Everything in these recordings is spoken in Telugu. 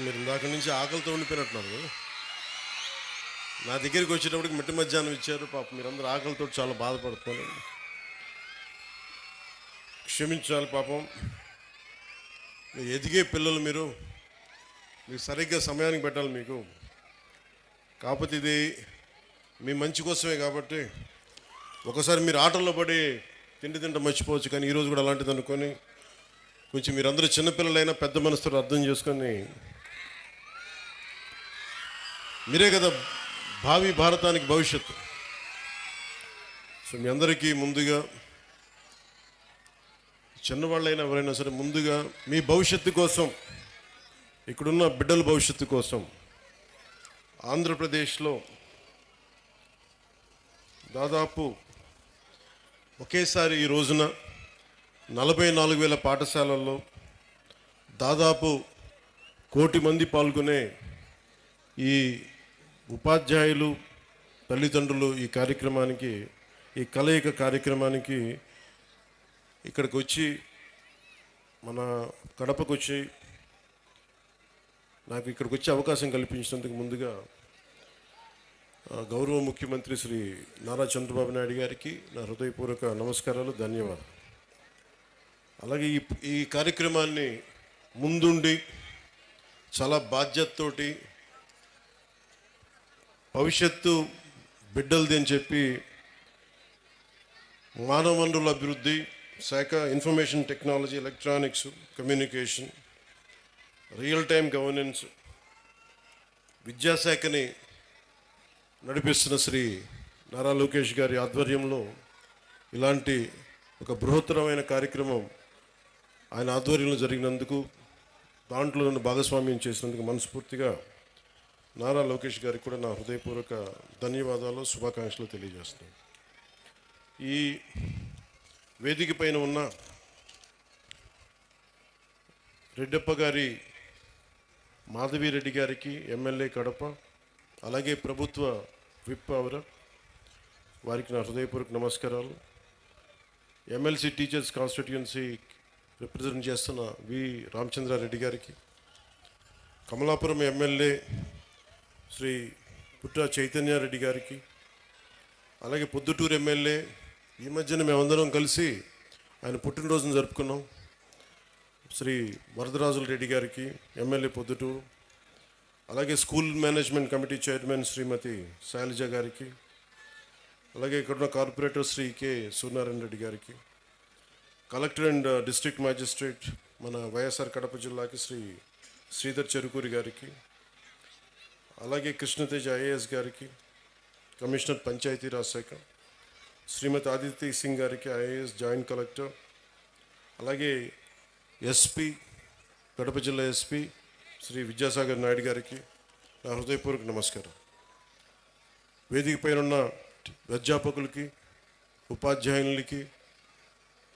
మీరు ఇందాక నుంచి ఆకలితో ఉండిపోయినట్టున్నారు. నా దగ్గరికి వచ్చేటప్పటికి మిట్ట మధ్యాహ్నం ఇచ్చారు. మీరందరూ ఆకలితో చాలా బాధపడుతున్నారు. క్షమించాలి పాపం. మీరు ఎదిగే పిల్లలు, మీరు సరిగ్గా సమయానికి పెట్టాలి మీకు. కాకపోతే ఇది మీ మంచి కోసమే కాబట్టి ఒకసారి మీరు ఆటల్లో పడి తింటా మర్చిపోవచ్చు. కానీ ఈరోజు కూడా అలాంటిది అనుకొని కొంచెం మీరందరూ చిన్నపిల్లలైనా పెద్ద మనసుతో అర్థం చేసుకొని, మీరే కదా భావి భారతానికి భవిష్యత్తు. సో మీ అందరికీ ముందుగా, చిన్నవాళ్ళైనా ఎవరైనా సరే, ముందుగా మీ భవిష్యత్తు కోసం, ఇక్కడున్న బిడ్డల భవిష్యత్తు కోసం ఆంధ్రప్రదేశ్లో దాదాపు ఒకేసారి ఈ రోజున 44,000 పాఠశాలల్లో దాదాపు 1 కోటి మంది పాల్గొనే ఈ ఉపాధ్యాయులు, తల్లిదండ్రులు ఈ కార్యక్రమానికి, ఈ కలయిక కార్యక్రమానికి ఇక్కడికి వచ్చి, మన కడపకు వచ్చి నాకు ఇక్కడికి వచ్చే అవకాశం కల్పించినందుకు ముందుగా గౌరవ ముఖ్యమంత్రి శ్రీ నారా చంద్రబాబు నాయుడు గారికి నా హృదయపూర్వక నమస్కారాలు, ధన్యవాదాలు. అలాగే ఈ కార్యక్రమాన్ని ముందుండి చాలా బాధ్యతతోటి భవిష్యత్తు బిడ్డలది అని చెప్పి మానవ వనరుల అభివృద్ధి శాఖ, information technology, electronics, communication, real time governance, విద్యాశాఖని నడిపిస్తున్న శ్రీ నారా లోకేష్ గారి ఆధ్వర్యంలో ఇలాంటి ఒక బృహత్తరమైన కార్యక్రమం ఆయన ఆధ్వర్యంలో జరిగినందుకు, దాంట్లో నన్ను భాగస్వామ్యం చేసినందుకు మనస్ఫూర్తిగా నారా లోకేష్ గారికి కూడా నా హృదయపూర్వక ధన్యవాదాలు, శుభాకాంక్షలు తెలియజేస్తున్నాను. ఈ వేదిక పైన ఉన్న రెడ్డప్ప గారి, మాధవిరెడ్డి గారికి, ఎమ్మెల్యే కడప, అలాగే ప్రభుత్వ విప్ వారికి నా హృదయపూర్వక నమస్కారాలు. ఎమ్మెల్సీ టీచర్స్ కాన్స్టిట్యుయెన్సీ రిప్రజెంట్ చేస్తున్న వి రామచంద్రారెడ్డి గారికి, కమలాపురం ఎమ్మెల్యే శ్రీ పుట్ట చైతన్యారెడ్డి గారికి, అలాగే పొద్దుటూరు ఎమ్మెల్యే, ఈ మధ్యన మేమందరం కలిసి ఆయన పుట్టినరోజును జరుపుకున్నాం, శ్రీ వరదరాజుల రెడ్డి గారికి, ఎమ్మెల్యే పొద్దుటూరు, అలాగే స్కూల్ మేనేజ్మెంట్ కమిటీ చైర్మన్ శ్రీమతి శైలజ గారికి, అలాగే ఇక్కడున్న కార్పొరేటర్ శ్రీ కె సూర్యనారాయణ రెడ్డి గారికి, కలెక్టర్ అండ్ డిస్ట్రిక్ట్ మ్యాజిస్ట్రేట్ మన వైఎస్ఆర్ కడప జిల్లాకి శ్రీ శ్రీధర్ చెరుకూరి గారికి, అలాగే కృష్ణతేజ ఐఏఎస్ గారికి, కమిషనర్ పంచాయతీరాజ్ శాఖ శ్రీమతి ఆదిత్య సింగ్ గారికి, ఐఏఎస్ జాయింట్ కలెక్టర్, అలాగే ఎస్పీ, కడప జిల్లా ఎస్పీ శ్రీ విద్యాసాగర్ నాయుడు గారికి నా హృదయపూర్వక నమస్కారం. వేదిక పైన ఉన్న అధ్యాపకులకి, ఉపాధ్యాయులకి,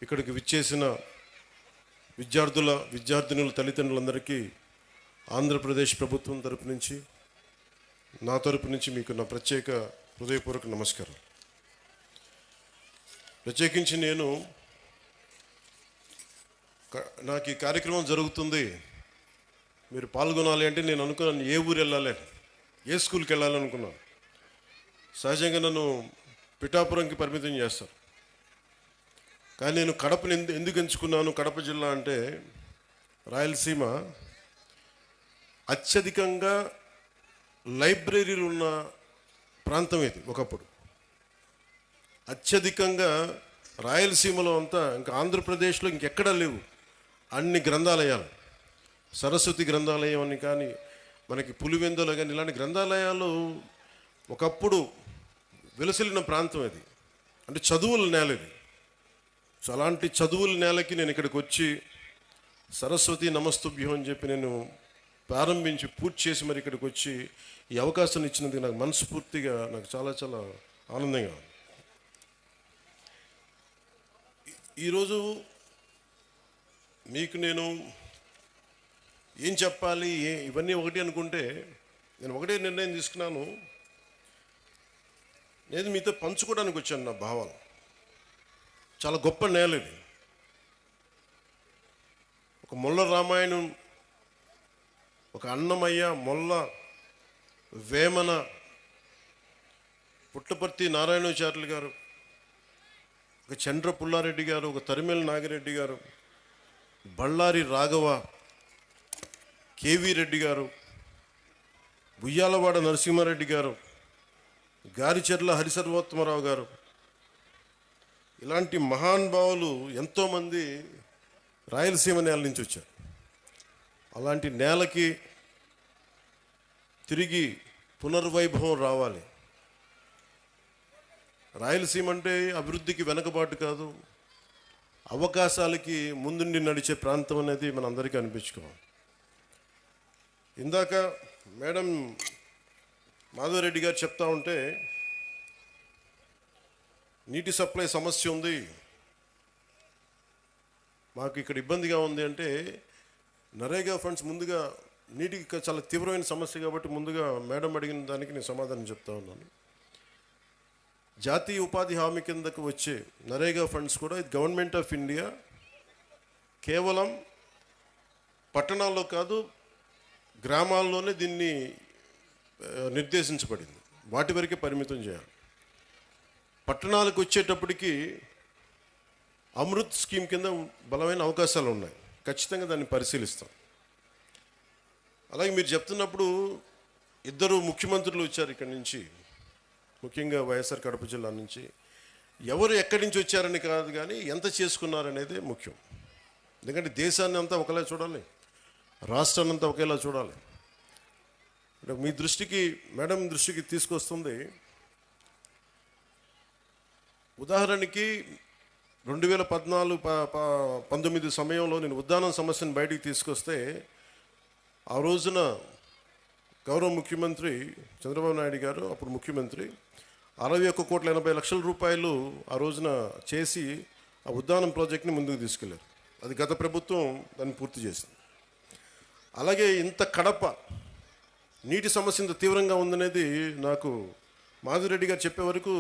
ఇక్కడికి విచ్చేసిన విద్యార్థినుల తల్లిదండ్రులందరికీ ఆంధ్రప్రదేశ్ ప్రభుత్వం తరపు నుంచి, నా తరపు నుంచి మీకు నా ప్రత్యేక హృదయపూర్వక నమస్కారం. ప్రత్యేకించి నాకు ఈ కార్యక్రమం జరుగుతుంది, మీరు పాల్గొనాలి అంటే నేను అనుకున్నాను ఏ ఊరు వెళ్ళాలి, ఏ స్కూల్కి వెళ్ళాలి అనుకున్నాను. సహజంగా నన్ను పిఠాపురంకి పరిమితం చేస్తారు. కానీ నేను కడపని ఎందుకు ఎంచుకున్నాను? కడప జిల్లా అంటే రాయలసీమ అత్యధికంగా లైబ్రరీలు ఉన్న ప్రాంతం ఇది. ఒకప్పుడు అత్యధికంగా రాయలసీమలో అంతా, ఇంకా ఆంధ్రప్రదేశ్లో ఇంకెక్కడా లేవు అన్ని గ్రంథాలయాలు. సరస్వతి గ్రంథాలయం అని కానీ, మనకి పులివెందులు కానీ, ఇలాంటి గ్రంథాలయాలు ఒకప్పుడు వెలసిల్లిన ప్రాంతం అది. అంటే చదువుల నేల ఇది. సో అలాంటి చదువుల నేలకి నేను ఇక్కడికి వచ్చి సరస్వతి నమస్తుభ్యం అని చెప్పి నేను ప్రారంభించి పూర్తి చేసి మరి ఇక్కడికి వచ్చి ఈ అవకాశాన్ని ఇచ్చినందుకు నాకు మనస్ఫూర్తిగా నాకు చాలా చాలా ఆనందంగా ఉంది. ఈరోజు మీకు నేను ఏం చెప్పాలి, ఇవన్నీ ఒకటి అనుకుంటే, నేను ఒకటే నిర్ణయం తీసుకున్నాను. నేను మీతో పంచుకోవడానికి వచ్చాను నా భావాలు. చాలా గొప్ప నేల ఇది. ఒక ముల్ల రామాయణం ఒక అన్నమయ్య, మొల్ల, వేమన, పుట్టపర్తి నారాయణాచార్యులు గారు, ఒక చంద్ర పుల్లారెడ్డి గారు, ఒక తరిమెల నాగిరెడ్డి గారు, బళ్ళారి రాఘవ, కేవీ రెడ్డి గారు, బుయ్యాలవాడ నరసింహారెడ్డి గారు, గారిచెర్ల హరిసర్వోత్తమరావు గారు, ఇలాంటి మహానుభావులు ఎంతోమంది రాయలసీమ నేల నుంచి వచ్చారు. అలాంటి నేలకి తిరిగి పునర్వైభవం రావాలి. రాయలసీమ అంటే అభివృద్ధికి వెనకబాటు కాదు, అవకాశాలకి ముందుండి నడిచే ప్రాంతం అనేది మనందరికీ అనిపించుకోవాలి. ఇందాక మేడం మాధవరెడ్డి గారు చెప్తా ఉంటే నీటి సప్లై సమస్య ఉంది, మాకు ఇక్కడ ఇబ్బందిగా ఉంది అంటే, నరేగా ఫండ్స్ ముందుగా నీటికి చాలా తీవ్రమైన సమస్య కాబట్టి ముందుగా మేడం అడిగిన దానికి నేను సమాధానం చెప్తా ఉన్నాను. జాతీయ ఉపాధి హామీ కిందకు వచ్చే నరేగా ఫండ్స్ కూడా ఇది గవర్నమెంట్ ఆఫ్ ఇండియా కేవలం పట్టణాల్లో కాదు, గ్రామాల్లోనే దీన్ని నిర్దేశించబడింది. వాటి వరకే పరిమితం చేయాలి. పట్టణాలకు వచ్చేటప్పటికి అమృత్ స్కీమ్ కింద బలమైన అవకాశాలు ఉన్నాయి, ఖచ్చితంగా దాన్ని పరిశీలిస్తాం. అలాగే మీరు చెప్తున్నప్పుడు ఇద్దరు ముఖ్యమంత్రులు వచ్చారు ఇక్కడి నుంచి, ముఖ్యంగా వైఎస్ఆర్ కడప జిల్లా నుంచి. ఎవరు ఎక్కడి నుంచి వచ్చారని కాదు, కానీ ఎంత చేసుకున్నారనేదే ముఖ్యం. ఎందుకంటే దేశాన్ని అంతా ఒకలా చూడాలి, రాష్ట్రాన్ని అంతా ఒకేలా చూడాలి. అంటే మీ దృష్టికి, మేడం దృష్టికి తీసుకొస్తుంది. ఉదాహరణకి 2014-19 సమయంలో నేను ఉద్దానం సమస్యను బయటికి తీసుకొస్తే, ఆ రోజున గౌరవ ముఖ్యమంత్రి చంద్రబాబు నాయుడు గారు, అప్పుడు ముఖ్యమంత్రి, 61,80,00,000 రూపాయలు ఆ రోజున చేసి ఆ ఉద్దానం ప్రాజెక్ట్ని ముందుకు తీసుకెళ్లారు. అది గత ప్రభుత్వం దాన్ని పూర్తి చేసింది. అలాగే ఇంత కడప నీటి సమస్య ఇంత తీవ్రంగా ఉందనేది నాకు మాధురెడ్డి గారు చెప్పే వరకు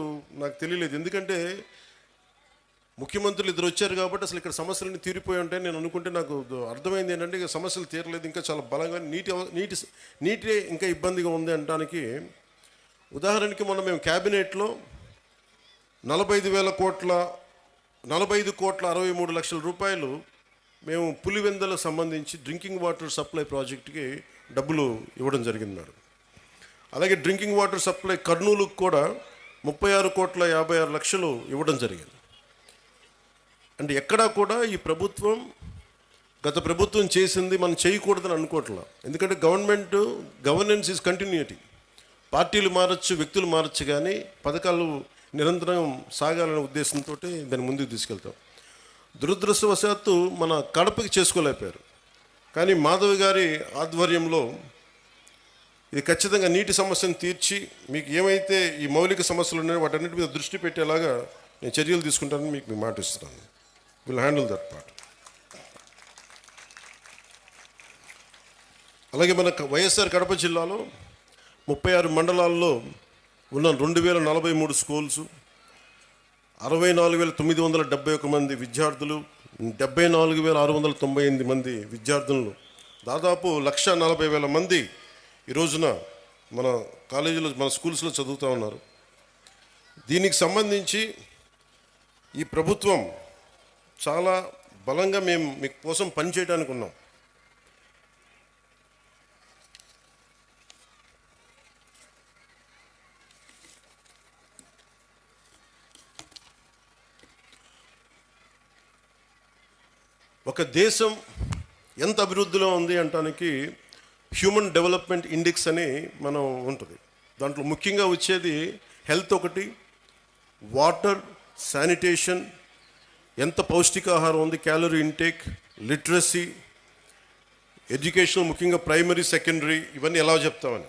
నాకు తెలియలేదు. ఎందుకంటే ముఖ్యమంత్రులు ఇద్దరు వచ్చారు కాబట్టి అసలు ఇక్కడ సమస్యలన్నీ తీరిపోయి ఉంటాయి నేను అనుకుంటే, నాకు అర్థమైంది ఏంటంటే ఇక సమస్యలు తీరలేదు, ఇంకా చాలా బలంగా నీటి ఇంకా ఇబ్బందిగా ఉంది అనడానికి. ఉదాహరణకి మొన్న మేము క్యాబినెట్లో 45,63,63,00,000 రూపాయలు మేము పులివెందులకు సంబంధించి డ్రింకింగ్ వాటర్ సప్లై ప్రాజెక్టుకి డబ్బులు ఇవ్వడం జరిగింది మేడం. అలాగే డ్రింకింగ్ వాటర్ సప్లై కర్నూలుకు కూడా 36,56,00,000 ఇవ్వడం జరిగింది. అంటే ఎక్కడా కూడా ఈ ప్రభుత్వం, గత ప్రభుత్వం చేసింది మనం చేయకూడదని అనుకోవట్లా. ఎందుకంటే గవర్నెన్స్ ఈజ్ కంటిన్యూటీ. పార్టీలు మారచ్చు, వ్యక్తులు మారచ్చు, కానీ పథకాలు నిరంతరం సాగాలనే ఉద్దేశంతో దాన్ని ముందుకు తీసుకెళ్తాం. దురదృష్టవశాత్తు మన కడపకి చేసుకోలేకపోయారు. కానీ మాధవ్ గారి ఆధ్వర్యంలో ఇది ఖచ్చితంగా నీటి సమస్యను తీర్చి మీకు ఏమైతే ఈ మౌలిక సమస్యలు ఉన్నాయో వాటన్నిటి మీద దృష్టి పెట్టేలాగా నేను చర్యలు తీసుకుంటానని మీకు మాట ఇస్తున్నాను. Will handle that part. అలాగే మన వైఎస్ఆర్ కడప జిల్లాలో 36 మండలాల్లో ఉన్న 2,043 స్కూల్స్, 64,971 మంది విద్యార్థులు, 74,698 మంది విద్యార్థులను, దాదాపు 1,40,000 మంది ఈ రోజున మన కాలేజీలో, మన స్కూల్స్లో చదువుతూ ఉన్నారు. దీనికి సంబంధించి ఈ ప్రభుత్వం చాలా బలంగా మేము మీ కోసం పనిచేయడానికి ఉన్నాం. ఒక దేశం ఎంత అభివృద్ధిలో ఉంది అంటానికి హ్యూమన్ డెవలప్మెంట్ ఇండెక్స్ అని మనం ఉంటుంది. దాంట్లో ముఖ్యంగా వచ్చేది హెల్త్ ఒకటి, వాటర్, శానిటేషన్, ఎంత పౌష్టికాహారం ఉంది, క్యాలరీ ఇంటేక్, లిటరసీ, ఎడ్యుకేషన్, ముఖ్యంగా ప్రైమరీ, సెకండరీ, ఇవన్నీ ఎలా చెప్తామని.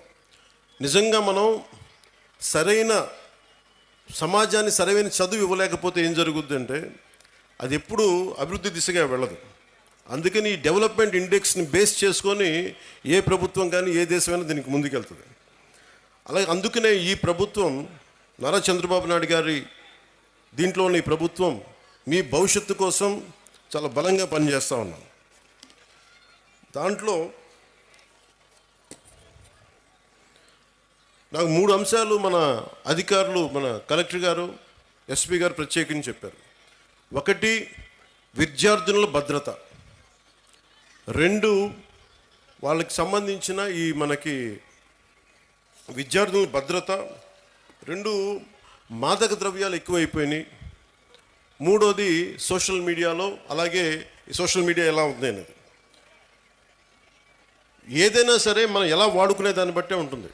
నిజంగా మనం సరైన సమాజాన్ని సరైన చదువు ఇవ్వలేకపోతే ఏం జరుగుద్ది అంటే అది ఎప్పుడూ అభివృద్ధి దిశగా వెళ్ళదు. అందుకని ఈ డెవలప్మెంట్ ఇండెక్స్ని బేస్ చేసుకొని ఏ ప్రభుత్వం కానీ ఏ దేశమైనా దీనికి ముందుకెళ్తుంది. అలాగే అందుకనే ఈ ప్రభుత్వం, నారా చంద్రబాబు నాయుడు గారి దీంట్లోని ప్రభుత్వం మీ భవిష్యత్తు కోసం చాలా బలంగా పనిచేస్తూ ఉన్నాం. దాంట్లో నాకు 3 అంశాలు మన అధికారులు, మన కలెక్టర్ గారు, ఎస్పీ గారు ప్రత్యేకించి చెప్పారు. ఒకటి, విద్యార్థుల భద్రత. 2, వాళ్ళకి సంబంధించిన ఈ మనకి విద్యార్థుల భద్రత. 2, మాదక ద్రవ్యాలు ఎక్కువైపోయినాయి. 3వది సోషల్ మీడియాలో, అలాగే సోషల్ మీడియా ఎలా ఉంది అనేది. ఏదైనా సరే మనం ఎలా వాడుకునే దాన్ని బట్టే ఉంటుంది.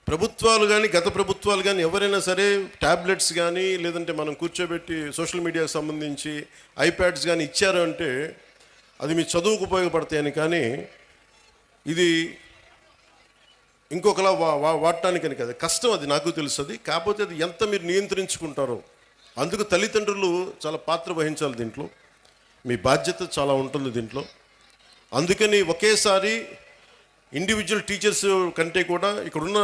ప్రభుత్వాలు కానీ, గత ప్రభుత్వాలు కానీ ఎవరైనా సరే ట్యాబ్లెట్స్ కానీ, లేదంటే మనం కూర్చోబెట్టి సోషల్ మీడియాకి సంబంధించి ఐప్యాడ్స్ కానీ ఇచ్చారు అంటే అది మీ చదువుకు ఉపయోగపడతాయని, కానీ ఇది ఇంకొకలా వాడటానికని కదా. కష్టం, అది నాకు తెలుస్తుంది. కాకపోతే అది ఎంత మీరు నియంత్రించుకుంటారో, అందుకు తల్లిదండ్రులు చాలా పాత్ర వహించాలి దీంట్లో. మీ బాధ్యత చాలా ఉంటుంది దీంట్లో. అందుకని ఒకేసారి ఇండివిజువల్ టీచర్స్ కంటే కూడా ఇక్కడున్న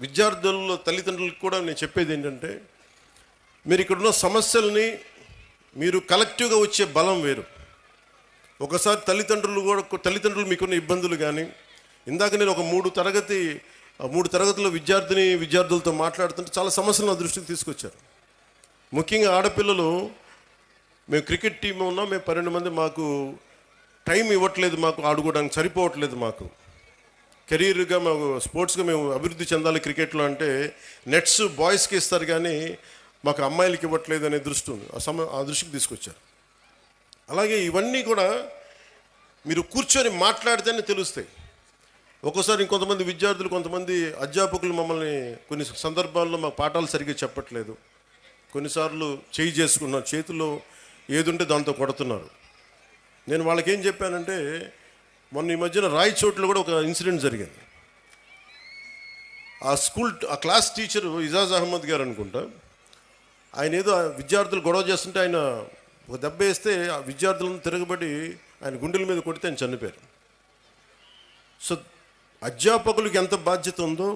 విద్యార్థుల తల్లిదండ్రులకు కూడా నేను చెప్పేది ఏంటంటే, మీరు ఇక్కడున్న సమస్యల్ని మీరు కలెక్టివ్గా వచ్చే బలం వేరు. ఒకసారి తల్లిదండ్రులు మీకున్న ఇబ్బందులు కానీ, ఇందాక నేను ఒక 3 తరగతుల విద్యార్థులతో మాట్లాడుతుంటే చాలా సమస్యలు నా దృష్టికి తీసుకొచ్చారు. ముఖ్యంగా ఆడపిల్లలు, మేము క్రికెట్ టీం ఉన్నాం, మేము 12 మంది, మాకు టైం ఇవ్వట్లేదు, మాకు ఆడుకోవడానికి సరిపోవట్లేదు, మాకు కెరీర్గా మాకు స్పోర్ట్స్గా మేము అభివృద్ధి చెందాలి క్రికెట్లో అంటే నెట్స్ బాయ్స్కి ఇస్తారు కానీ మాకు అమ్మాయిలకి ఇవ్వట్లేదు అనే దృష్టి ఉంది. ఆ దృష్టికి తీసుకొచ్చారు. అలాగే ఇవన్నీ కూడా మీరు కూర్చొని మాట్లాడితేనే తెలుస్తాయి. ఒక్కోసారి ఇంకొంతమంది విద్యార్థులు, కొంతమంది అధ్యాపకులు మమ్మల్ని కొన్ని సందర్భాల్లో మాకు పాఠాలు సరిగ్గా చెప్పట్లేదు, కొన్నిసార్లు చేసుకున్నారు, చేతిలో ఏది ఉంటే దాంతో కొడుతున్నారు. నేను వాళ్ళకి ఏం చెప్పానంటే, మొన్న ఈ మధ్యన రాయచోట్లో కూడా ఒక ఇన్సిడెంట్ జరిగింది. ఆ క్లాస్ టీచరు ఇజాజ్ అహ్మద్ గారు అనుకుంటా, ఆయన ఏదో విద్యార్థులు గొడవ చేస్తుంటే ఆయన ఒక దెబ్బ వేస్తే ఆ విద్యార్థులను తిరగబడి ఆయన గుండెల మీద కొడితే ఆయన చనిపోయారు. సో అధ్యాపకులకు ఎంత బాధ్యత ఉందో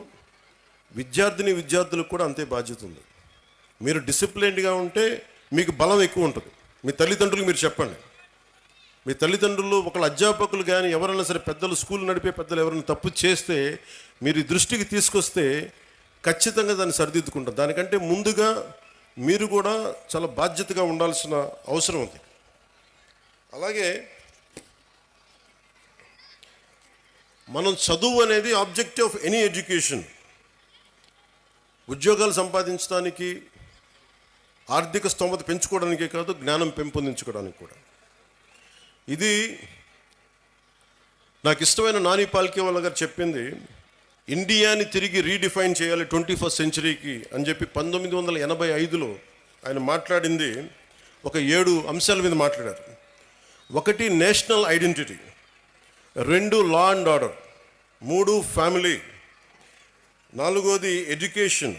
విద్యార్థులకు కూడా అంతే బాధ్యత ఉంది. మీరు డిసిప్లైన్డ్గా ఉంటే మీకు బలం ఎక్కువ ఉంటుంది. మీ తల్లిదండ్రులకు మీరు చెప్పండి. మీ తల్లిదండ్రులు, ఒకళ్ళ అధ్యాపకులు కానీ ఎవరైనా సరే, పెద్దలు, స్కూల్ నడిపే పెద్దలు ఎవరైనా తప్పు చేస్తే మీరు దృష్టికి తీసుకొస్తే ఖచ్చితంగా దాన్ని సరిదిద్దుకుంటారు. దానికంటే ముందుగా మీరు కూడా చాలా బాధ్యతగా ఉండాల్సిన అవసరం ఉంది. అలాగే మనం చదువు అనేది ఆబ్జెక్టివ్ ఆఫ్ ఎనీ ఎడ్యుకేషన్. ఉద్యోగాలు సంపాదించడానికి, ఆర్థిక స్తోమత పెంచుకోవడానికే కాదు, జ్ఞానం పెంపొందించుకోవడానికి కూడా. ఇది నాకు ఇష్టమైన నాని పాల్కేవాలా గారు చెప్పింది. ఇండియాని తిరిగి రీడిఫైన్ చేయాలి 21st సెంచరీకి అని చెప్పి 1985లో ఆయన మాట్లాడింది. ఒక 7 అంశాల మీద మాట్లాడారు. 1, national identity. 2, law and order. 3, family. 4వది ఎడ్యుకేషన్.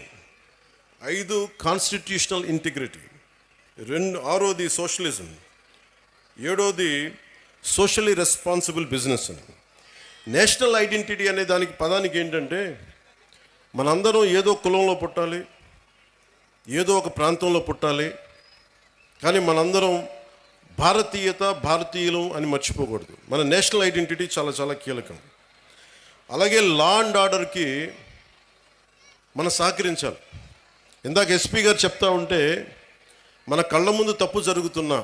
5, constitutional integrity. 6వది సోషలిజం. 7వది సోషల్లీ రెస్పాన్సిబుల్ బిజినెస్ అని. నేషనల్ ఐడెంటిటీ అనే పదానికి ఏంటంటే, మనందరం ఏదో కులంలో పుట్టాలి, ఏదో ఒక ప్రాంతంలో పుట్టాలి, కానీ మనందరం భారతీయులం అని మర్చిపోకూడదు. మన నేషనల్ ఐడెంటిటీ చాలా చాలా కీలకం. అలాగే లా అండ్ ఆర్డర్కి మనం సహకరించాలి. ఇందాక ఎస్పీ గారు చెప్తా ఉంటే, మన కళ్ళ ముందు తప్పు జరుగుతున్నా,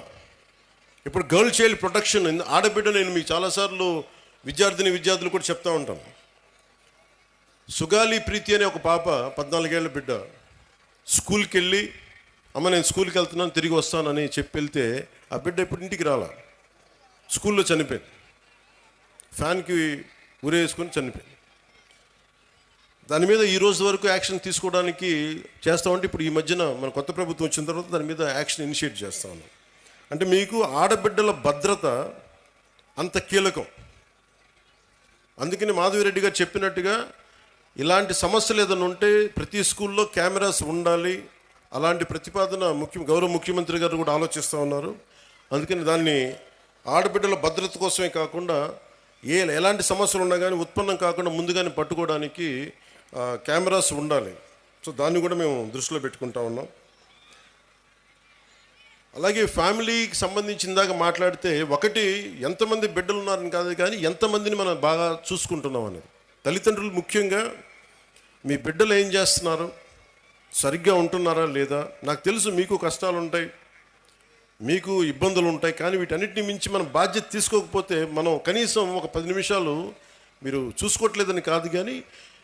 ఇప్పుడు గర్ల్ చైల్డ్ ప్రొటెక్షన్, ఆడబిడ్డ, నేను మీకు చాలాసార్లు విద్యార్థులు కూడా చెప్తా ఉంటాను. సుగాలి ప్రీతి అనే ఒక పాప, 14 ఏళ్ల బిడ్డ, స్కూల్కి వెళ్ళి, అమ్మ నేను స్కూల్కి వెళ్తున్నాను, తిరిగి వస్తానని చెప్పి వెళ్తే ఆ బిడ్డ ఇప్పుడు ఇంటికి రాలా, స్కూల్లో చనిపోయింది. ఫ్యాన్కి ఉరేసుకొని చనిపోయింది. దాని మీద ఈ రోజు వరకు యాక్షన్ తీసుకోవడానికి చేస్తామంటే, ఇప్పుడు ఈ మధ్యన మన కొత్త ప్రభుత్వం వచ్చిన తర్వాత దాని మీద యాక్షన్ ఇనిషియేట్ చేస్తా ఉన్నాం. అంటే మీకు ఆడబిడ్డల భద్రత అంత కీలకం. అందుకని మాధవిరెడ్డి గారు చెప్పినట్టుగా ఇలాంటి సమస్యలు ఏదైనా ఉంటే ప్రతి స్కూల్లో కెమెరాస్ ఉండాలి. అలాంటి ప్రతిపాదన గౌరవ ముఖ్యమంత్రి గారు కూడా ఆలోచిస్తూ ఉన్నారు. అందుకని దాన్ని ఆడబిడ్డల భద్రత కోసమే కాకుండా ఎలాంటి సమస్యలు ఉన్నా కానీ ఉత్పన్నం కాకుండా ముందుగానే పట్టుకోవడానికి కెమెరాస్ ఉండాలి. సో దాన్ని కూడా మేము దృష్టిలో పెట్టుకుంటా ఉన్నాం. అలాగే ఫ్యామిలీకి సంబంధించిన దాకా మాట్లాడితే, ఒకటి ఎంతమంది బిడ్డలు ఉన్నారని కాదు, కానీ ఎంతమందిని మనం బాగా చూసుకుంటున్నాం అనేది. తల్లిదండ్రులు ముఖ్యంగా మీ బిడ్డలు ఏం చేస్తున్నారు, సరిగ్గా ఉంటున్నారా లేదా? నాకు తెలుసు మీకు కష్టాలు ఉంటాయి, మీకు ఇబ్బందులు ఉంటాయి, కానీ వీటన్నిటిని మించి మనం బాధ్యత తీసుకోకపోతే మనం కనీసం ఒక 10 నిమిషాలు మీరు చూసుకోవట్లేదని కాదు, కానీ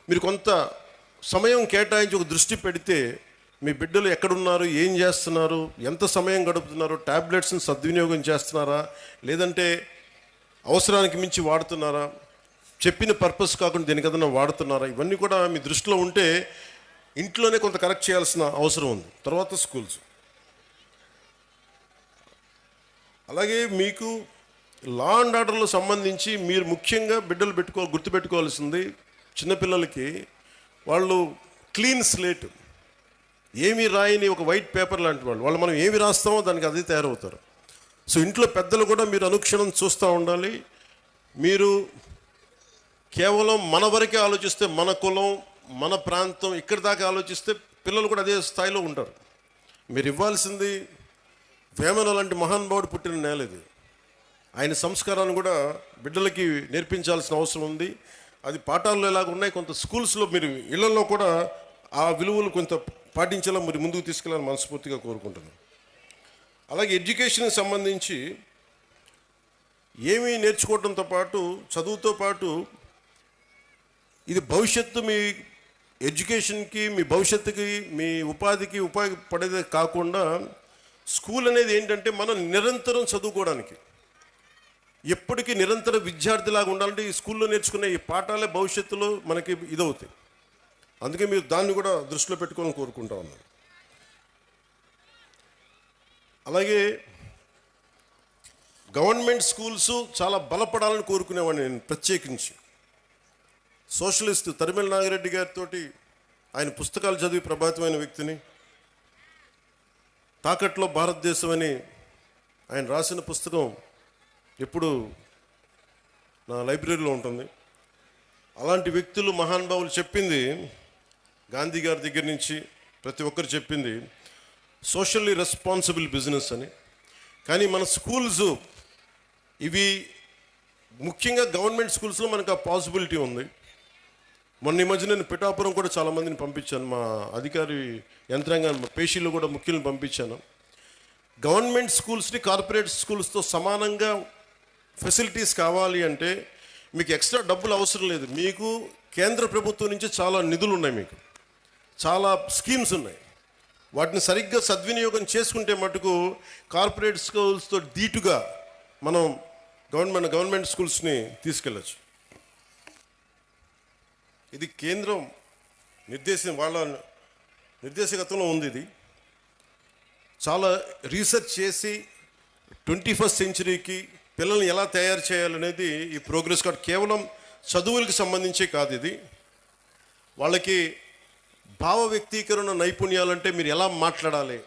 మీరు కొంత సమయం కేటాయించి ఒక దృష్టి పెడితే మీ బిడ్డలు ఎక్కడున్నారు, ఏం చేస్తున్నారు, ఎంత సమయం గడుపుతున్నారు, ట్యాబ్లెట్స్ని సద్వినియోగం చేస్తున్నారా, లేదంటే అవసరానికి మించి వాడుతున్నారా, చెప్పిన పర్పస్ కాకుండా దేనికదన్నా వాడుతున్నారా, ఇవన్నీ కూడా మీ దృష్టిలో ఉంటే ఇంట్లోనే కొంత కరెక్ట్ చేయాల్సిన అవసరం ఉంది. తర్వాత స్కూల్స్. అలాగే మీకు లా అండ్ ఆర్డర్లో సంబంధించి మీరు ముఖ్యంగా బిడ్డలు గుర్తుపెట్టుకోవాల్సింది, చిన్నపిల్లలకి వాళ్ళు క్లీన్ స్లేట్, ఏమీ రాయని ఒక వైట్ పేపర్ లాంటి వాళ్ళు మనం ఏమి రాస్తామో దానికి అదే తయారవుతారు. సో ఇంట్లో పెద్దలు కూడా మీరు అనుక్షణం చూస్తూ ఉండాలి. మీరు కేవలం మన వరకే ఆలోచిస్తే, మన కులం, మన ప్రాంతం, ఇక్కడి దాకా ఆలోచిస్తే పిల్లలు కూడా అదే స్థాయిలో ఉంటారు. మీరు ఇవ్వాల్సింది వేమన లాంటి మహానుభావుడు పుట్టిన నేల ఇది. ఆయన సంస్కారాన్ని కూడా బిడ్డలకి నేర్పించాల్సిన అవసరం ఉంది. అది పాఠాల్లో ఎలాగ ఉన్నాయి, కొంత స్కూల్స్లో మీరు ఇళ్లలో కూడా ఆ విలువలు కొంత పాటించేలా మీరు ముందుకు తీసుకెళ్ళాలని మనస్ఫూర్తిగా కోరుకుంటున్నాను. అలాగే ఎడ్యుకేషన్కి సంబంధించి ఏమీ నేర్చుకోవడంతో పాటు, చదువుతో పాటు, ఇది భవిష్యత్తు మీ ఎడ్యుకేషన్కి, మీ భవిష్యత్తుకి, మీ ఉపాధికి ఉపయోగపడేదే కాకుండా స్కూల్ అనేది ఏంటంటే మనం నిరంతరం చదువుకోవడానికి, ఎప్పటికీ నిరంతర విద్యార్థిలాగా ఉండాలంటే ఈ స్కూల్లో నేర్చుకునే ఈ పాఠాలే భవిష్యత్తులో మనకి ఇదవుతాయి. అందుకే మీరు దాన్ని కూడా దృష్టిలో పెట్టుకోవాలని కోరుకుంటా ఉన్నాను. అలాగే గవర్నమెంట్ స్కూల్స్ చాలా బలపడాలని కోరుకునేవాడిని నేను ప్రత్యేకించి. సోషలిస్ట్ తరిమెల నాగిరెడ్డి గారితో ఆయన పుస్తకాలు చదివి ప్రభావితమైన వ్యక్తిని. తాకట్లో భారతదేశం అని ఆయన రాసిన పుస్తకం ఎప్పుడు నా లైబ్రరీలో ఉంటుంది. అలాంటి వ్యక్తులు, మహానుభావులు చెప్పింది, గాంధీ గారి దగ్గర నుంచి ప్రతి ఒక్కరు చెప్పింది సోషల్లీ రెస్పాన్సిబుల్ బిజినెస్ అని. కానీ మన స్కూల్స్ ఇవి ముఖ్యంగా గవర్నమెంట్ స్కూల్స్లో మనకు ఆ పాసిబిలిటీ ఉంది. మొన్న ఈ మధ్య నేను పిఠాపురం కూడా చాలామందిని పంపించాను, మా అధికారి యంత్రాంగాన్ని, పేషీలు కూడా ముఖ్యులను పంపించాను. గవర్నమెంట్ స్కూల్స్ని కార్పొరేట్ స్కూల్స్తో సమానంగా ఫెసిలిటీస్ కావాలి అంటే మీకు ఎక్స్ట్రా డబ్బులు అవసరం లేదు. మీకు కేంద్ర ప్రభుత్వం నుంచి చాలా నిధులు ఉన్నాయి, మీకు చాలా స్కీమ్స్ ఉన్నాయి. వాటిని సరిగ్గా సద్వినియోగం చేసుకుంటే మటుకు కార్పొరేట్ స్కూల్స్తో ధీటుగా మనం గవర్నమెంట్ స్కూల్స్ని తీసుకెళ్ళచ్చు. ఇది కేంద్రం వాళ్ళ నిర్దేశకత్వంలో ఉంది. ఇది చాలా రీసెర్చ్ చేసి 21st సెంచరీకి పిల్లల్ని ఎలా తయారు చేయాలనేది ఈ ప్రోగ్రెస్ కార్డ్ కేవలం చదువులకు సంబంధించే కాదు. ఇది వాళ్ళకి భావ వ్యక్తీకరణ నైపుణ్యాలంటే మీరు ఎలా మాట్లాడాలి,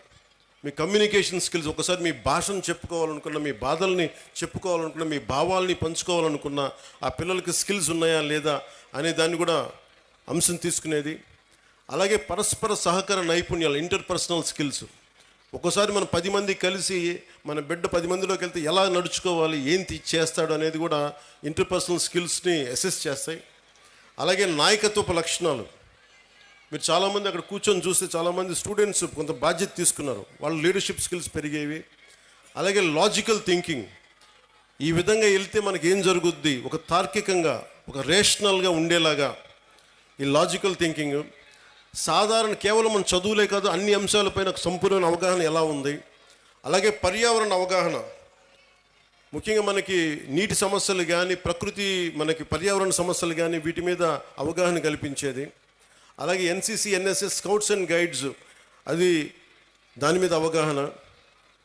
మీ కమ్యూనికేషన్ స్కిల్స్, ఒకసారి మీ భాషను చెప్పుకోవాలనుకున్న, మీ బాధల్ని చెప్పుకోవాలనుకున్న, మీ భావాల్ని పంచుకోవాలనుకున్న ఆ పిల్లలకి స్కిల్స్ ఉన్నాయా లేదా అనే దాన్ని కూడా అంశం తీసుకునేది. అలాగే పరస్పర సహకార నైపుణ్యాలు, ఇంటర్పర్సనల్ స్కిల్స్. ఒక్కోసారి మనం 10 మంది కలిసి మన బిడ్డ 10 మందిలోకి వెళ్తే ఎలా నడుచుకోవాలి, ఏం చేస్తాడు అనేది కూడా ఇంటర్పర్సనల్ స్కిల్స్ని అసెస్ చేస్తాయి. అలాగే నాయకత్వపు లక్షణాలు. మీరు చాలామంది అక్కడ కూర్చొని చూస్తే చాలామంది స్టూడెంట్స్ కొంత బాధ్యత తీసుకున్నారు, వాళ్ళ లీడర్షిప్ స్కిల్స్ పెరిగేవి. అలాగే లాజికల్ థింకింగ్, ఈ విధంగా వెళ్తే మనకి ఏం జరుగుద్ది, ఒక తార్కికంగా, ఒక రేషనల్గా ఉండేలాగా ఈ లాజికల్ థింకింగ్. సాధారణ కేవలం మన చదువులే కాదు, అన్ని అంశాలపైన సంపూర్ణ అవగాహన ఎలా ఉంది. అలాగే పర్యావరణ అవగాహన, ముఖ్యంగా మనకి నీటి సమస్యలు కానీ, ప్రకృతి మనకి పర్యావరణ సమస్యలు కానీ, వీటి మీద అవగాహన కల్పించేది. అలాగే NCC, NSS, scouts and guides, అది దాని మీద అవగాహన.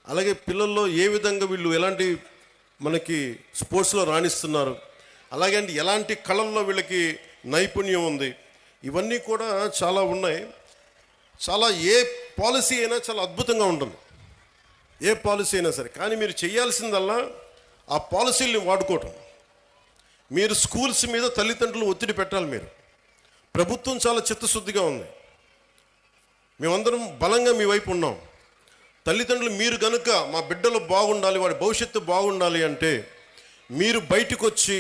అలాగే పిల్లల్లో ఏ విధంగా వీళ్ళు ఎలాంటి మనకి స్పోర్ట్స్లో రాణిస్తున్నారు, అలాగే ఎలాంటి కళల్లో వీళ్ళకి నైపుణ్యం ఉంది, ఇవన్నీ కూడా చాలా ఉన్నాయి. చాలా ఏ పాలసీ అయినా చాలా అద్భుతంగా ఉంటుంది, ఏ పాలసీ అయినా సరే. కానీ మీరు చేయాల్సిందల్లా ఆ పాలసీల్ని వాడుకోవటం. మీరు స్కూల్స్ మీద తల్లిదండ్రులు ఒత్తిడి పెట్టాలి. మీరు ప్రభుత్వం చాలా చిత్తశుద్ధిగా ఉంది, మేమందరం బలంగా మీ వైపు ఉన్నాం. తల్లిదండ్రులు మీరు కనుక మా బిడ్డలు బాగుండాలి, వాడి భవిష్యత్తు బాగుండాలి అంటే మీరు బయటకు వచ్చి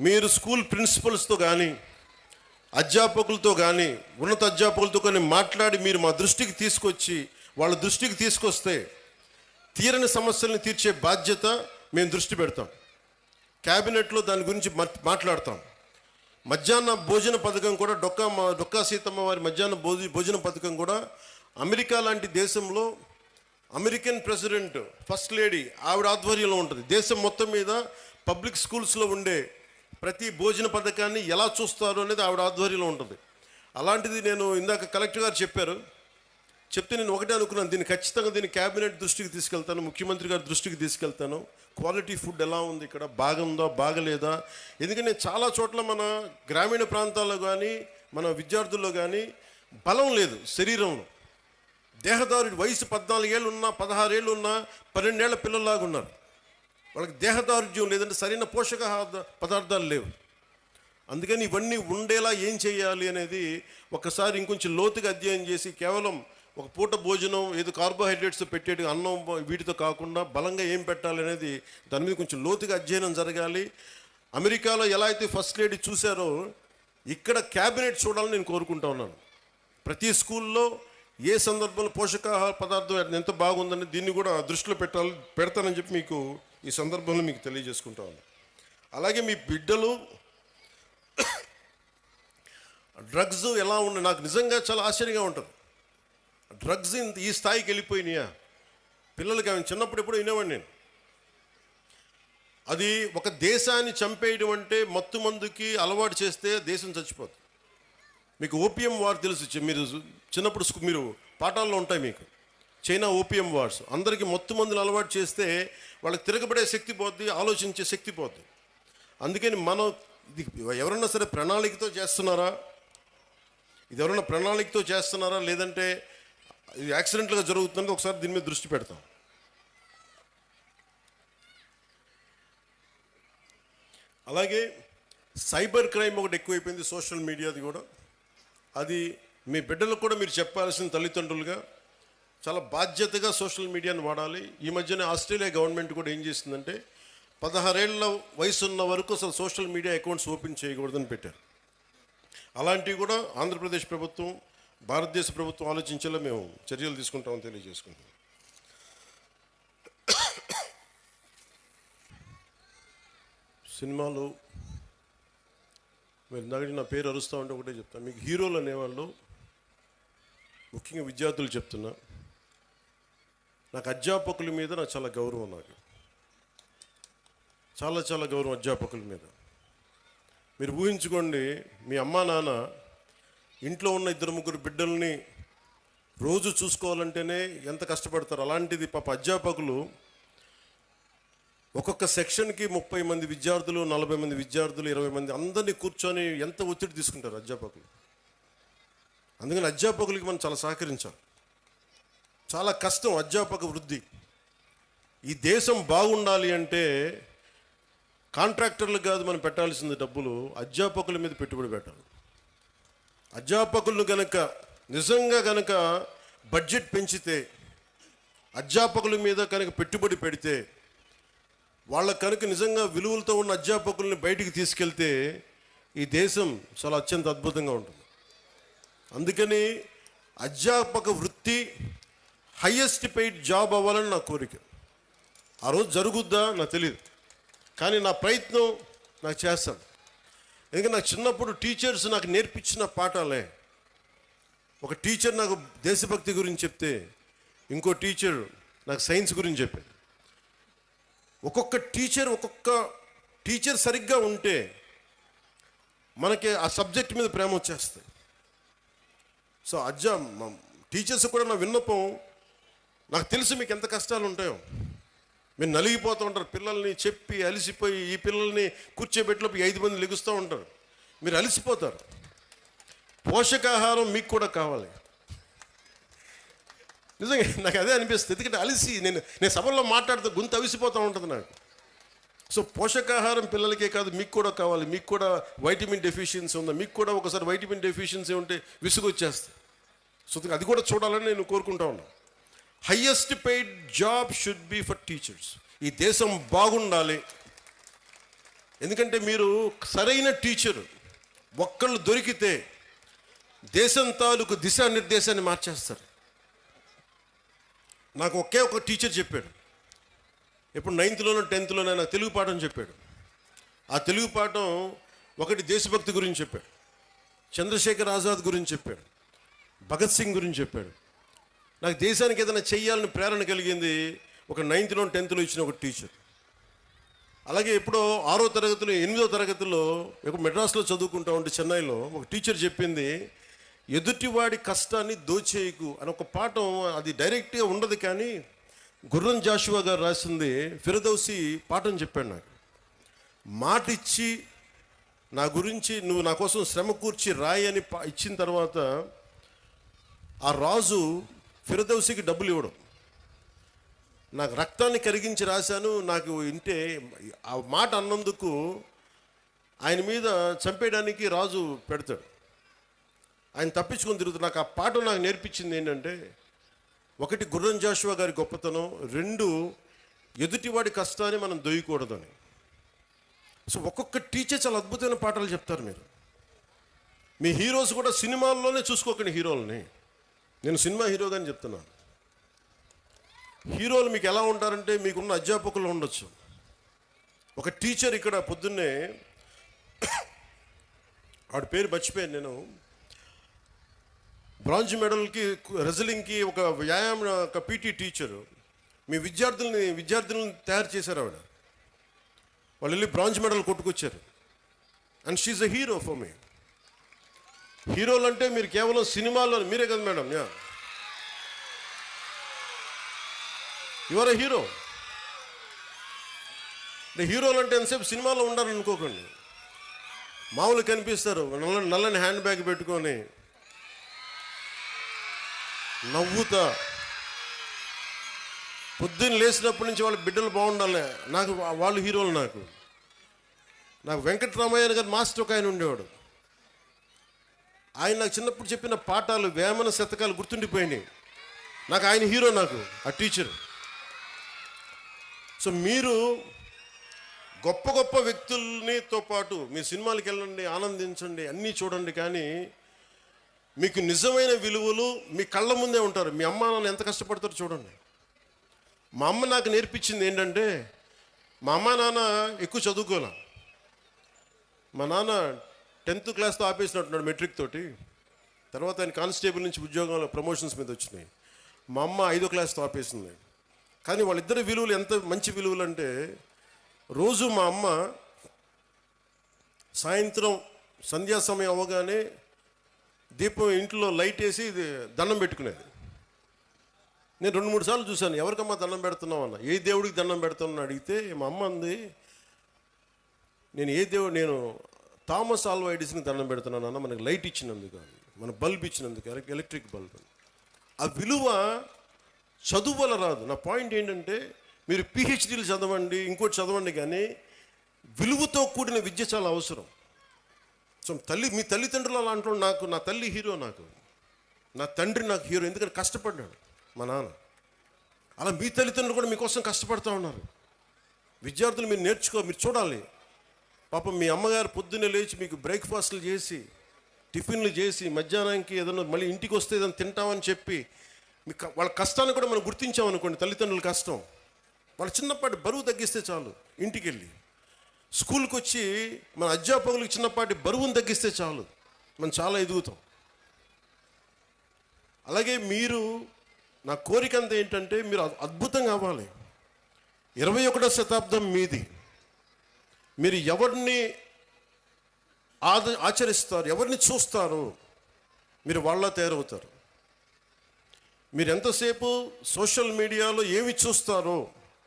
మీరు స్కూల్ ప్రిన్సిపల్స్తో కానీ, అధ్యాపకులతో కానీ ఉన్నత అధ్యాపకులతో కానీ మాట్లాడి మీరు మా దృష్టికి తీసుకొచ్చి వాళ్ళ దృష్టికి తీసుకొస్తే తీరని సమస్యలను తీర్చే బాధ్యత మేము దృష్టి పెడతాం. క్యాబినెట్లో దాని గురించి మాట్లాడతాం. మధ్యాహ్న భోజన పథకం కూడా డొక్కా సీతమ్మ వారి మధ్యాహ్న భోజన పథకం కూడా అమెరికా లాంటి దేశంలో అమెరికన్ ప్రెసిడెంట్ ఫస్ట్ లేడీ ఆవిడ ఆధ్వర్యంలో ఉంటుంది. దేశం మొత్తం మీద పబ్లిక్ స్కూల్స్లో ఉండే ప్రతి భోజన పథకాన్ని ఎలా చూస్తారు అనేది ఆవిడ ఆధ్వర్యంలో ఉంటుంది. అలాంటిది నేను ఇందాక కలెక్టర్ గారు చెప్తే నేను ఒకటే అనుకున్నాను, దీన్ని క్యాబినెట్ దృష్టికి తీసుకెళ్తాను, ముఖ్యమంత్రి గారి దృష్టికి తీసుకెళ్తాను. క్వాలిటీ ఫుడ్ ఎలా ఉంది, ఇక్కడ బాగుందా బాగలేదా? ఎందుకంటే చాలా చోట్ల మన గ్రామీణ ప్రాంతాల్లో కానీ మన విద్యార్థుల్లో కానీ బలం లేదు శరీరంలో. దేహదారుడి వయసు 14 ఏళ్ళు ఉన్నా 16 ఏళ్ళు ఉన్నా 12 ఏళ్ల పిల్లల్లాగా ఉన్నారు. వాళ్ళకి దేహదారుఢ్యం లేదంటే సరైన పోషక పదార్థాలు లేవు. అందుకని ఇవన్నీ ఉండేలా ఏం చేయాలి అనేది ఒకసారి ఇంకొంచెం లోతుగా అధ్యయనం చేసి కేవలం ఒక పూట భోజనం ఏదో కార్బోహైడ్రేట్స్ పెట్టేటి అన్నం వీటితో కాకుండా బలంగా ఏం పెట్టాలి అనేది దాని మీద కొంచెం లోతుగా అధ్యయనం జరగాలి. అమెరికాలో ఎలా అయితే ఫస్ట్ లేడీ చూశారో ఇక్కడ క్యాబినెట్ చూడాలని నేను కోరుకుంటా ఉన్నాను. ప్రతి స్కూల్లో ఏ సందర్భంలో పోషకాహార పదార్థం ఎంత బాగుందని దీన్ని కూడా దృష్టిలో పెడతానని చెప్పి మీకు ఈ సందర్భంలో మీకు తెలియజేసుకుంటా ఉన్నాను. అలాగే మీ బిడ్డలు డ్రగ్స్ ఎలా ఉన్నాయి, నాకు నిజంగా చాలా ఆశ్చర్యంగా ఉంటుంది. డ్రగ్స్ ఈ స్థాయికి వెళ్ళిపోయినాయా? పిల్లలకి ఆమె చిన్నప్పుడు ఎప్పుడు వినేవాడిని నేను. అది ఒక దేశాన్ని చంపేయడం అంటే మత్తు మందుకి అలవాటు చేస్తే దేశం చచ్చిపోతుంది. మీకు ఓపియం వార్ తెలుసు, మీరు చిన్నప్పుడు మీరు పాఠాల్లో ఉంటాయి మీకు. చైనా ఓపియం వార్స్ అందరికీ మత్తు మందులు అలవాటు చేస్తే వాళ్ళకి తిరగబడే శక్తి పోద్ది, ఆలోచించే శక్తి పోద్ది. అందుకని మనం ఇది ఎవరన్నా సరే ప్రణాళికతో చేస్తున్నారా, ఇది ఎవరైనా ప్రణాళికతో చేస్తున్నారా లేదంటే ఇది యాక్సిడెంట్లుగా జరుగుతుందని ఒకసారి దీని మీద దృష్టి పెడతాం. అలాగే సైబర్ క్రైమ్ ఒకటి ఎక్కువైపోయింది, సోషల్ మీడియాది కూడా. అది మీ బిడ్డలకు కూడా మీరు చెప్పాల్సిన తల్లిదండ్రులుగా చాలా బాధ్యతగా సోషల్ మీడియాను వాడాలి. ఈ మధ్యనే ఆస్ట్రేలియా గవర్నమెంట్ కూడా ఏం చేసిందంటే 16 ఏళ్ల వయసు ఉన్న వరకు అసలు సోషల్ మీడియా అకౌంట్స్ ఓపెన్ చేయకూడదని పెట్టారు. అలాంటివి కూడా ఆంధ్రప్రదేశ్ ప్రభుత్వం భారతదేశ ప్రభుత్వం ఆలోచించేలా మేము చర్యలు తీసుకుంటామని తెలియజేసుకుంటాం. సినిమాలు మీరు ఇందాక నా పేరు అరుస్తూ ఉంటే ఒకటే చెప్తాను, మీకు హీరోలు అనేవాళ్ళు ముఖ్యంగా విద్యార్థులు చెప్తున్నా, నాకు అధ్యాపకుల మీద నాకు చాలా గౌరవం, నాకు చాలా చాలా గౌరవం అధ్యాపకుల మీద. మీరు ఊహించుకోండి, మీ అమ్మా నాన్న ఇంట్లో ఉన్న 2-3 బిడ్డల్ని రోజు చూసుకోవాలంటేనే ఎంత కష్టపడతారు. అలాంటిది పాప అధ్యాపకులు ఒక్కొక్క సెక్షన్కి 30 మంది విద్యార్థులు, 40 మంది విద్యార్థులు, 20 మంది అందరినీ కూర్చొని ఎంత ఒత్తిడి తీసుకుంటారు అధ్యాపకులు. అందుకని అధ్యాపకులకి మనం చాలా సహకరించాలి. చాలా కష్టం అధ్యాపక వృద్ధి. ఈ దేశం బాగుండాలి అంటే కాంట్రాక్టర్లకు కాదు మనం పెట్టాల్సింది డబ్బులు, అధ్యాపకుల మీద పెట్టుబడి పెట్టాలి. అధ్యాపకులను నిజంగా గనక బడ్జెట్ పెంచితే, అధ్యాపకుల మీద కనుక పెట్టుబడి పెడితే, వాళ్ళ కనుక నిజంగా విలువలతో ఉన్న అధ్యాపకుల్ని బయటికి తీసుకెళ్తే ఈ దేశం చాలా అత్యంత అద్భుతంగా ఉంటుంది. అందుకని అధ్యాపక వృత్తి హయ్యెస్ట్ పెయిడ్ జాబ్ అవ్వాలని నా కోరిక. ఆ రోజు జరుగుద్దా నాకు తెలియదు, కానీ నా ప్రయత్నం నాకు చేస్తాను. ఎందుకంటే నాకు చిన్నప్పుడు టీచర్స్ నాకు నేర్పించిన పాఠాలే. ఒక టీచర్ నాకు దేశభక్తి గురించి చెప్తే, ఇంకో టీచర్ నాకు సైన్స్ గురించి చెప్పాడు. ఒక్కొక్క టీచర్ సరిగ్గా ఉంటే మనకి ఆ సబ్జెక్ట్ మీద ప్రేమ వచ్చేస్తుంది. సో టీచర్స్ కూడా నా విన్నపం, నాకు తెలుసు మీకు ఎంత కష్టాలు ఉంటాయో. మీరు నలిగిపోతూ ఉంటారు, పిల్లల్ని చెప్పి అలిసిపోయి ఈ పిల్లల్ని కూర్చోబెట్టిలోపు 5 మంది లెగుస్తూ ఉంటారు, మీరు అలిసిపోతారు. పోషకాహారం మీకు కూడా కావాలి. నిజంగా నాకు అదే అనిపిస్తుంది. ఎందుకంటే అలిసి నేను సభల్లో మాట్లాడుతూ గొంతు అవిసిపోతూ ఉంటుంది నాకు. సో పోషకాహారం పిల్లలకే కాదు మీకు కూడా కావాలి. మీకు కూడా వైటమిన్ డెఫిషియన్సీ ఉందా, మీకు కూడా ఒకసారి వైటమిన్ డెఫిషియన్సీ ఉంటే విసుగు వచ్చేస్తుంది. సో అది కూడా చూడాలని నేను కోరుకుంటా ఉన్నాను. Highest paid job should be for teachers. ఈ దేశం బాగుండాలి. ఎందుకంటే మీరు సరైన టీచర్ ఒక్కళ్ళు దొరికితే దేశం తాలూకు దిశానిర్దేశాన్ని మార్చేస్తారు. నాకు ఒకే ఒక టీచర్ చెప్పాడు, ఇప్పుడు 9th-లోనో 10th-లోనో నాకు తెలుగు పాఠం చెప్పాడు. ఆ తెలుగు పాఠం ఒకటి దేశభక్తి గురించి చెప్పాడు, చంద్రశేఖర్ ఆజాద్ గురించి చెప్పాడు, భగత్ సింగ్ గురించి చెప్పాడు. నాకు దేశానికి ఏదైనా చెయ్యాలని ప్రేరణ కలిగింది ఒక 9th-లో 10th-లో ఇచ్చిన ఒక టీచర్. అలాగే ఎప్పుడో 6వ తరగతిలో 8వ తరగతిలో ఒక మెడ్రాస్లో చదువుకుంటా ఉంటే చెన్నైలో ఒక టీచర్ చెప్పింది, ఎదుటివాడి కష్టాన్ని దోచేయకు అని ఒక పాఠం. అది డైరెక్ట్గా ఉండదు, కానీ గుర్రం జాషువా గారు రాసింది ఫిరదౌసి పాఠం చెప్పాడు నాకు. మాట ఇచ్చి నా గురించి నువ్వు నా కోసం శ్రమ కూర్చి రాయి అని ఇచ్చిన తర్వాత ఆ రాజు ఫిరదౌసికి డబ్బులు ఇవ్వడం. నాకు రక్తాన్ని కరిగించి రాశాను, నాకు ఇంటే ఆ మాట అన్నందుకు ఆయన మీద చంపేయడానికి రాజు పెడతాడు. ఆయన తప్పించుకొని తిరుగుతాడు. నాకు ఆ పాఠం నాకు నేర్పించింది ఏంటంటే, ఒకటి గుర్రం జాషువా గారి గొప్పతనం, 2 ఎదుటివాడి కష్టాన్ని మనం దొయ్యకూడదని. సో ఒక్కొక్క టీచర్ చాలా అద్భుతమైన పాఠాలు చెప్తారు. మీ హీరోస్ కూడా సినిమాల్లోనే చూసుకోకండి హీరోలని. నేను సినిమా హీరోగాని చెప్తున్నాను. హీరోలు మీకు ఎలా ఉంటారంటే, మీకున్న అధ్యాపకులు ఉండొచ్చు. ఒక టీచర్ ఇక్కడ పొద్దున్నే ఆవిడ పేరు మర్చిపోయాను నేను, బ్రాంజ్ మెడల్కి రెజ్లింగ్కి ఒక వ్యాయామం ఒక పీటీ టీచరు మీ విద్యార్థులను తయారు చేశారు. ఆవిడ వాళ్ళు వెళ్ళి బ్రాంజ్ మెడల్ కొట్టుకొచ్చారు. And she a hero for me. హీరోలు అంటే మీరు కేవలం సినిమాల్లో మీరే కదా madam, you are a hero. హీరోలు అంటే ఎంతసేపు సినిమాలో ఉండాలని అనుకోకండి. మామూలు కనిపిస్తారు, నల్లని హ్యాండ్ బ్యాగ్ పెట్టుకొని నవ్వుతా, పొద్దున్న లేచినప్పటి నుంచి వాళ్ళ బిడ్డలు బాగుండాలి. నాకు వాళ్ళు హీరోలు. నాకు వెంకటరామయ్య గారు మాస్టర్ ఒక ఆయన ఉండేవాడు. ఆయన నాకు చిన్నప్పుడు చెప్పిన పాఠాలు, వేమన శతకాలు గుర్తుండిపోయినాయి. నాకు ఆయన హీరో, నాకు ఆ టీచర్. సో మీరు గొప్ప గొప్ప వ్యక్తులనితో పాటు మీ సినిమాలకు వెళ్ళండి, ఆనందించండి, అన్నీ చూడండి, కానీ మీకు నిజమైన విలువలు మీ కళ్ళ ముందే ఉంటారు. మీ అమ్మ నాన్న ఎంత కష్టపడతారో చూడండి. మా అమ్మ నాకు నేర్పించింది ఏంటంటే, మా అమ్మ నాన్న ఎక్కువ చదువుకోలే. మా నాన్న 10th క్లాస్తో ఆపేసినట్టున్నాడు మెట్రిక్ తోటి. తర్వాత ఆయన కానిస్టేబుల్ నుంచి ఉద్యోగంలో ప్రమోషన్స్ మీద వచ్చినాయి. మా అమ్మ 5వ క్లాస్తో ఆపేసింది. కానీ వాళ్ళిద్దరి విలువలు ఎంత మంచి విలువలు అంటే, రోజు మా అమ్మ సాయంత్రం సంధ్యా సమయం అవ్వగానే దీపం ఇంట్లో లైట్ వేసి దండం పెట్టుకునేది. నేను 2-3 సార్లు చూశాను, ఎవరికమ్మా దండం పెడుతున్నావు అన్న. ఏ దేవుడికి దండం పెడుతున్నాను అడిగితే మా అమ్మ అంది, నేను థామస్ ఆల్వా ఎడిసన్కి దండం పెడుతున్నాను అన్న, మనకి లైట్ ఇచ్చినందుకు, మన బల్బ్ ఇచ్చినందుకు, ఎలక్ట్రిక్ బల్బ్. ఆ విలువ చదువు వల్ల రాదు. నా పాయింట్ ఏంటంటే, మీరు పిహెచ్డీలు చదవండి, ఇంకోటి చదవండి, కానీ విలువతో కూడిన విద్య చాలా అవసరం. సో మీ తల్లిదండ్రులు అలా అంటారు. నా తల్లి హీరో, నా తండ్రి నాకు హీరో. ఎందుకంటే కష్టపడ్డాడు మా నాన్న. అలా మీ తల్లిదండ్రులు కూడా మీకోసం కష్టపడుతూ ఉన్నారు. విద్యార్థులు మీరు చూడాలి. పాపం మీ అమ్మగారు పొద్దున్నే లేచి మీకు బ్రేక్ఫాస్ట్లు చేసి, టిఫిన్లు చేసి, మధ్యాహ్నానికి ఏదైనా మళ్ళీ ఇంటికి వస్తే ఏదైనా తింటామని చెప్పి, వాళ్ళ కష్టాన్ని కూడా మనం గుర్తించామనుకోండి. తల్లిదండ్రుల కష్టం, వాళ్ళ చిన్నపాటి బరువు తగ్గిస్తే చాలు. ఇంటికి వెళ్ళి స్కూల్కి వచ్చి మన అధ్యాపకులకు చిన్నపాటి బరువును తగ్గిస్తే చాలు, మనం చాలా ఎదుగుతాం. అలాగే నా కోరిక అంతా ఏంటంటే, మీరు అద్భుతంగా అవ్వాలి. 21వ శతాబ్దం మీది. మీరు ఎవరిని ఆచరిస్తారు, ఎవరిని చూస్తారో మీరు వాళ్ళ తయారవుతారు. మీరు ఎంతసేపు సోషల్ మీడియాలో ఏమి చూస్తారో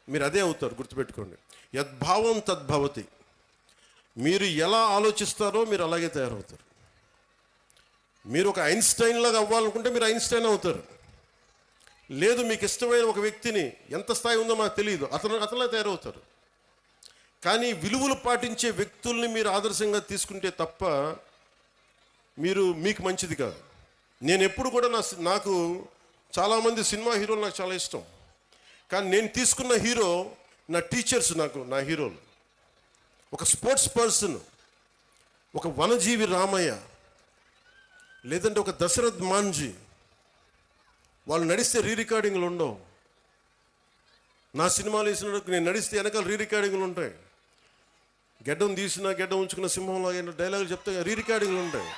మీరు అదే అవుతారు. గుర్తుపెట్టుకోండి, యద్భావం తద్భవతి. మీరు ఎలా ఆలోచిస్తారో మీరు అలాగే తయారవుతారు. మీరు ఒక ఐన్స్టైన్ లాగా అవ్వాలనుకుంటే మీరు ఐన్స్టైన్ అవుతారు. లేదు, మీకు ఇష్టమైన ఒక వ్యక్తిని, ఎంత స్థాయి ఉందో మాకు తెలియదు, అతనిలా తయారవుతారు. కానీ విలువలు పాటించే వ్యక్తుల్ని మీరు ఆదర్శంగా తీసుకుంటే తప్ప మీకు మంచిది కాదు. నేను ఎప్పుడు కూడా నాకు చాలామంది సినిమా హీరోలు నాకు చాలా ఇష్టం. కానీ నేను తీసుకున్న హీరో నా టీచర్స్, నా హీరోలు. ఒక స్పోర్ట్స్ పర్సన్, ఒక వనజీవి రామయ్య, లేదంటే ఒక దశరథ్ మాంజీ, వాళ్ళు నడిస్తే రికార్డింగ్లు ఉండవు. నా సినిమాలు వేసినప్పుడు నేను నడిస్తే వెనకాల రికార్డింగ్లు ఉంటాయి. గెడ్డం తీసినా గెడ్డం ఉంచుకున్న సింహంలో డైలాగులు చెప్తే రికార్డింగ్లు ఉంటాయి.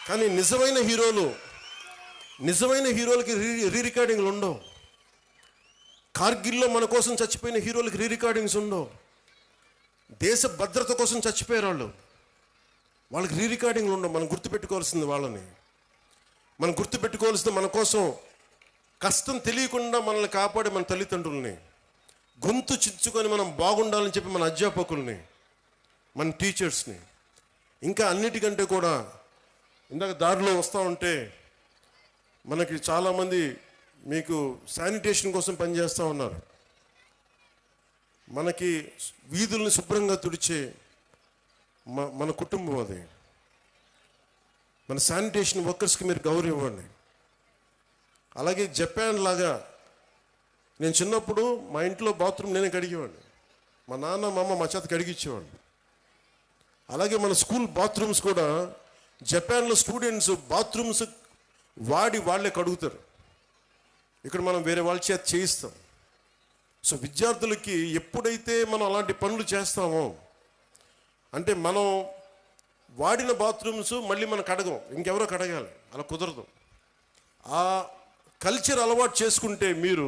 కానీ నిజమైన హీరోలకి రికార్డింగ్లు ఉండవు. కార్గిల్లో మన కోసం చచ్చిపోయిన హీరోలకి రికార్డింగ్స్ ఉండవు. దేశ భద్రత కోసం చచ్చిపోయారు వాళ్ళకి రికార్డింగ్లు ఉండవు. మనం గుర్తుపెట్టుకోవాల్సింది వాళ్ళని. మనం గుర్తుపెట్టుకోవాల్సింది మన కోసం కష్టం తెలియకుండా మనల్ని కాపాడే మన తల్లిదండ్రుల్ని, గొంతు చిచ్చుకొని మనం బాగుండాలని చెప్పి మన అధ్యాపకుల్ని, మన టీచర్స్ని. ఇంకా అన్నిటికంటే కూడా ఇందాక దారిలో వస్తూ ఉంటే మనకి చాలామంది మీకు శానిటేషన్ కోసం పనిచేస్తూ ఉన్నారు. మనకి వీధుల్ని శుభ్రంగా తుడిచే మన కుటుంబం అది. మన శానిటేషన్ వర్కర్స్కి మీరు గౌరవం ఇవ్వండి. అలాగే జపాన్ లాగా, నేను చిన్నప్పుడు మా ఇంట్లో బాత్రూమ్ నేనే కడిగేవాడిని. మా నాన్న మా అమ్మ మా చేత కడిగిచ్చేవాడు. అలాగే మన స్కూల్ బాత్రూమ్స్ కూడా జపాన్లో స్టూడెంట్స్ బాత్రూమ్స్ వాళ్ళే కడుగుతారు. ఇక్కడ మనం వేరే వాళ్ళ చేత చేయిస్తాం. సో విద్యార్థులకి ఎప్పుడైతే మనం అలాంటి పనులు చేస్తామో, అంటే మనం వాడిన బాత్రూమ్స్ మళ్ళీ మనం కడగం, ఇంకెవరో కడగాలి, అలా కుదరదు. ఆ కల్చర్ అలవాటు చేసుకుంటే మీరు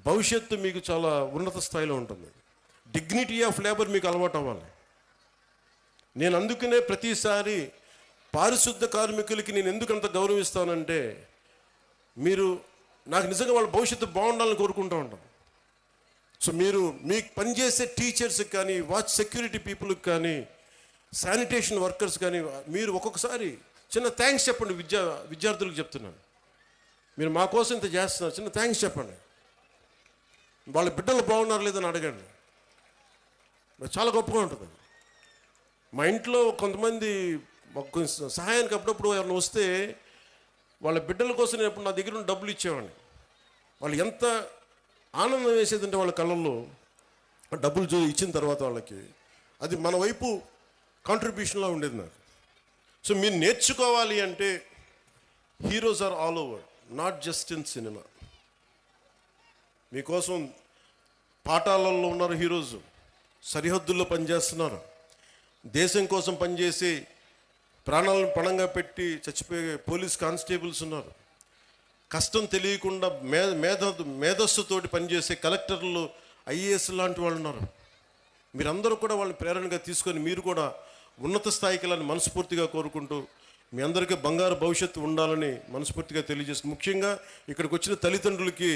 భవిష్యత్తు మీకు చాలా ఉన్నత స్థాయిలో ఉంటుంది. డిగ్నిటీ ఆఫ్ లేబర్ మీకు అలవాటు అవ్వాలి. నేను అందుకనే ప్రతిసారి పారిశుద్ధ కార్మికులకి నేను ఎందుకంత గౌరవిస్తానంటే, మీరు నాకు నిజంగా వాళ్ళ భవిష్యత్తు బాగుండాలని కోరుకుంటూ ఉంటాం. సో మీరు మీకు పనిచేసే టీచర్స్కి కానీ, వాచ్ సెక్యూరిటీ పీపుల్కి కానీ, శానిటేషన్ వర్కర్స్ కానీ, మీరు ఒక్కొక్కసారి చిన్న థ్యాంక్స్ చెప్పండి. విద్యార్థులకు చెప్తున్నాను, మీరు మా కోసం ఇంత చేస్తున్నారు, చిన్న థ్యాంక్స్ చెప్పండి. వాళ్ళ బిడ్డలు బాగున్నారు లేదని అడగండి. చాలా గొప్పగా ఉంటుంది. మా ఇంట్లో కొంతమంది సహాయానికి అప్పుడప్పుడు ఎవరైనా వస్తే వాళ్ళ బిడ్డల కోసం నేను ఎప్పుడు నా దగ్గర ఉన్న డబ్బులు ఇచ్చేవాడిని. వాళ్ళు ఎంత ఆనందం వేసేదంటే వాళ్ళ కళ్ళల్లో డబ్బులు ఇచ్చిన తర్వాత వాళ్ళకి అది మన వైపు కాంట్రిబ్యూషన్లా ఉండేది నాకు. సో మీరు నేర్చుకోవాలి అంటే heroes are all over, not just in cinema. మీకోసం పాఠాలలో ఉన్నారు హీరోస్, సరిహద్దుల్లో పనిచేస్తున్నారు, దేశం కోసం పనిచేసి ప్రాణాలను పణంగా పెట్టి చచ్చిపోయే పోలీస్ కానిస్టేబుల్స్ ఉన్నారు, కష్టం తెలియకుండా మేధస్సుతోటి పనిచేసే కలెక్టర్లు, ఐఏఎస్ లాంటి వాళ్ళు ఉన్నారు. మీరందరూ కూడా వాళ్ళని ప్రేరణగా తీసుకొని మీరు కూడా ఉన్నత స్థాయికి వెళ్ళాలని మనస్ఫూర్తిగా కోరుకుంటూ, మీ అందరికీ బంగారు భవిష్యత్తు ఉండాలని మనస్ఫూర్తిగా తెలియజేస్తుంది. ముఖ్యంగా ఇక్కడికి వచ్చిన తల్లిదండ్రులకి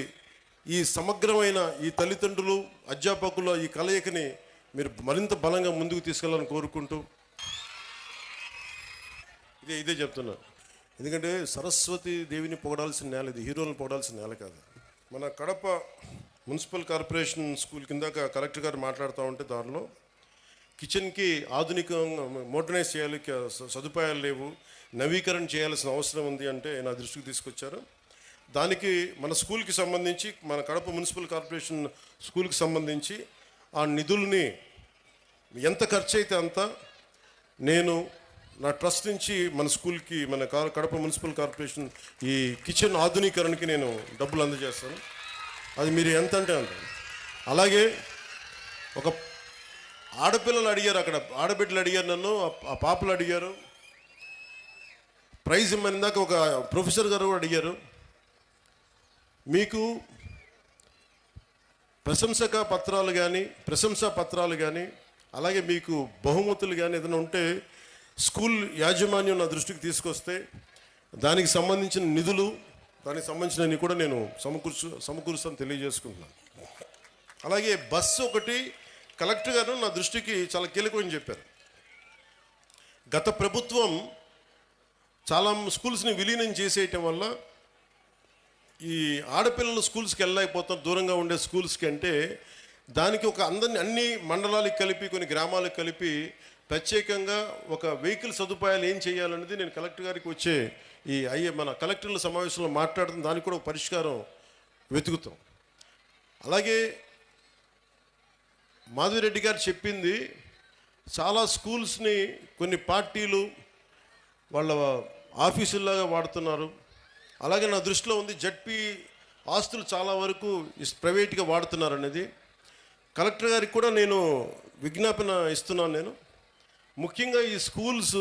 ఈ సమగ్రమైన ఈ తల్లిదండ్రులు అధ్యాపకుల ఈ కలయికని మీరు మరింత బలంగా ముందుకు తీసుకెళ్ళాలని కోరుకుంటూ ఇదే చెప్తున్నాను. ఎందుకంటే సరస్వతి దేవిని పొగడాల్సిన నేల ఇది, హీరోలను పొగడాల్సిన నేల కాదు. మన కడప మున్సిపల్ కార్పొరేషన్ స్కూల్ కిందాక కలెక్టర్ గారు మాట్లాడుతూ ఉంటే దానిలో కిచెన్కి ఆధునికంగా మోడర్నైజ్ చేయాలి, సదుపాయాలు లేవు, నవీకరణ చేయాల్సిన అవసరం ఉంది అంటే నా దృష్టికి తీసుకొచ్చారు. దానికి మన స్కూల్కి సంబంధించి, మన కడప మున్సిపల్ కార్పొరేషన్ స్కూల్కి సంబంధించి ఆ నిధుల్ని ఎంత ఖర్చు అయితే అంత నేను నా ట్రస్ట్ నుంచి మన స్కూల్కి, మన కడప మున్సిపల్ కార్పొరేషన్ ఈ కిచెన్ ఆధునీకరణకి నేను డబ్బులు అందజేస్తాను. అది మీరు ఎంత అంటే అంత. అలాగే ఒక ఆడపిల్లలు అడిగారు, అక్కడ ఆడబిడ్డలు అడిగారు నన్ను, ఆ పాపలు అడిగారు ప్రైజ్ ఇమ్మని. దాకా ఒక ప్రొఫెసర్ గారు కూడా అడిగారు, మీకు ప్రశంసా పత్రాలు కానీ అలాగే మీకు బహుమతులు కానీ ఏదైనా ఉంటే స్కూల్ యాజమాన్యం నా దృష్టికి తీసుకొస్తే దానికి సంబంధించిన నిధులు, దానికి సంబంధించినవి కూడా నేను సమకూరుస్తాను తెలియజేసుకుంటున్నాను. అలాగే బస్సు ఒకటి కలెక్టర్ గారు నా దృష్టికి చాలా కీలకమని చెప్పారు. గత ప్రభుత్వం చాలా స్కూల్స్ని విలీనం చేసేయటం వల్ల ఈ ఆడపిల్లలు స్కూల్స్కి వెళ్ళలేకపోతారు, దూరంగా ఉండే స్కూల్స్కి. అంటే దానికి ఒక అన్ని మండలాలకు కలిపి, కొన్ని గ్రామాలకు కలిపి ప్రత్యేకంగా ఒక వెహికల్ సదుపాయాలు ఏం చేయాలనేది నేను కలెక్టర్ గారికి వచ్చే మన కలెక్టర్ల సమావేశంలో మాట్లాడుతున్న దానికి కూడా ఒక పరిష్కారం వెతుకుతాం. అలాగే మాధవిరెడ్డి గారు చెప్పింది చాలా స్కూల్స్ని కొన్ని పార్టీలు వాళ్ళ ఆఫీసుల్లాగా వాడుతున్నారు. అలాగే నా దృష్టిలో ఉంది జడ్పీ ఆస్తులు చాలా వరకు ప్రైవేట్గా వాడుతున్నారు అనేది. కలెక్టర్ గారికి కూడా నేను విజ్ఞాపన ఇస్తున్నాను. నేను ముఖ్యంగా ఈ స్కూల్స్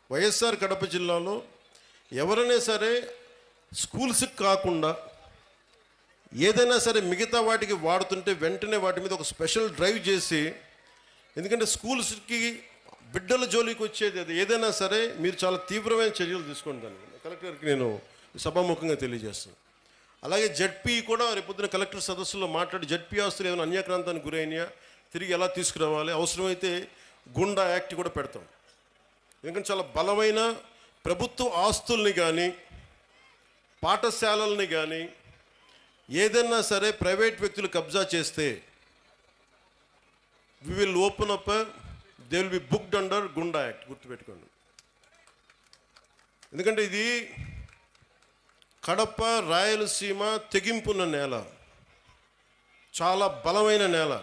వైఎస్ఆర్ కడప జిల్లాలో ఎవరైనా సరే స్కూల్స్కి కాకుండా ఏదైనా సరే మిగతా వాటికి వాడుతుంటే వెంటనే వాటి మీద ఒక స్పెషల్ డ్రైవ్ చేసి, ఎందుకంటే స్కూల్స్కి బిడ్డల జోలికి వచ్చేది అది ఏదైనా సరే మీరు చాలా తీవ్రమైన చర్యలు తీసుకోండి. దాన్ని కలెక్టర్కి నేను సభాముఖంగా తెలియజేస్తాను. అలాగే జడ్పీ కూడా రేపొద్దున కలెక్టర్ సదస్సులో మాట్లాడి జడ్పీ ఆస్తులు ఏమైనా అన్యాక్రాంతానికి గురైనాయా తిరిగి ఎలా తీసుకురావాలి, అవసరమైతే గుండా యాక్ట్ కూడా పెడతాం. ఎందుకంటే చాలా బలమైన ప్రభుత్వ ఆస్తుల్ని కానీ పాఠశాలల్ని కానీ ఏదైనా సరే ప్రైవేట్ వ్యక్తులు కబ్జా చేస్తే we will open up, they will be booked under goonda act. గుర్తుపెట్టుకోండి. ఎందుకంటే ఇది కడప రాయలసీమ తెగింపున్న నేల, చాలా బలమైన నేల.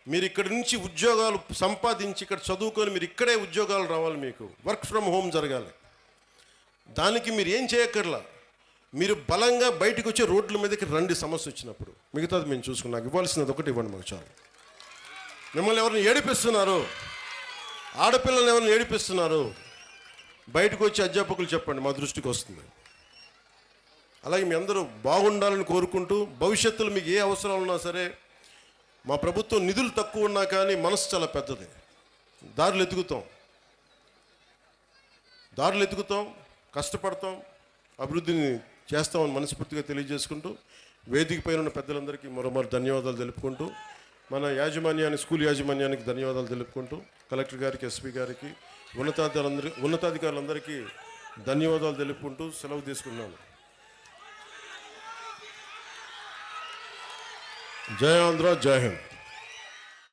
మీరు ఇక్కడి నుంచి ఉద్యోగాలు సంపాదించి ఇక్కడ చదువుకొని మీరు ఇక్కడే ఉద్యోగాలు రావాలి, మీకు వర్క్ ఫ్రమ్ హోమ్ జరగాలి. దానికి మీరు ఏం చేయక్కర్లా, మీరు బలంగా బయటకు వచ్చి రోడ్ల మీదకి రండి సమస్య వచ్చినప్పుడు. మిగతాది మేము చూసుకుని నాకు ఇవ్వాల్సినది ఒకటి ఇవ్వండి మాకు చాలు. మిమ్మల్ని ఎవరిని ఏడిపిస్తున్నారు, ఆడపిల్లల్ని ఎవరిని ఏడిపిస్తున్నారు, బయటకు వచ్చి అధ్యాపకులు చెప్పండి, మా దృష్టికి వస్తుంది. అలాగే మీ అందరూ బాగుండాలని కోరుకుంటూ భవిష్యత్తులో మీకు ఏ అవసరాలు ఉన్నా సరే, మా ప్రభుత్వం నిధులు తక్కువ ఉన్నా కానీ మనసు చాలా పెద్దది. దారులు ఎతుకుతాం, కష్టపడతాం, అభివృద్ధిని చేస్తామని మనస్ఫూర్తిగా తెలియజేసుకుంటూ వేదిక పైన ఉన్న పెద్దలందరికీ మరోమారు ధన్యవాదాలు తెలుపుకుంటూ, మన యాజమాన్యానికి, స్కూల్ యాజమాన్యానికి ధన్యవాదాలు తెలుపుకుంటూ, కలెక్టర్ గారికి, ఎస్పీ గారికి, ఉన్నతాధికారులందరికీ ధన్యవాదాలు తెలుపుకుంటూ సెలవు తీసుకున్నాను. జై ఆంధ్ర, జై హింద్.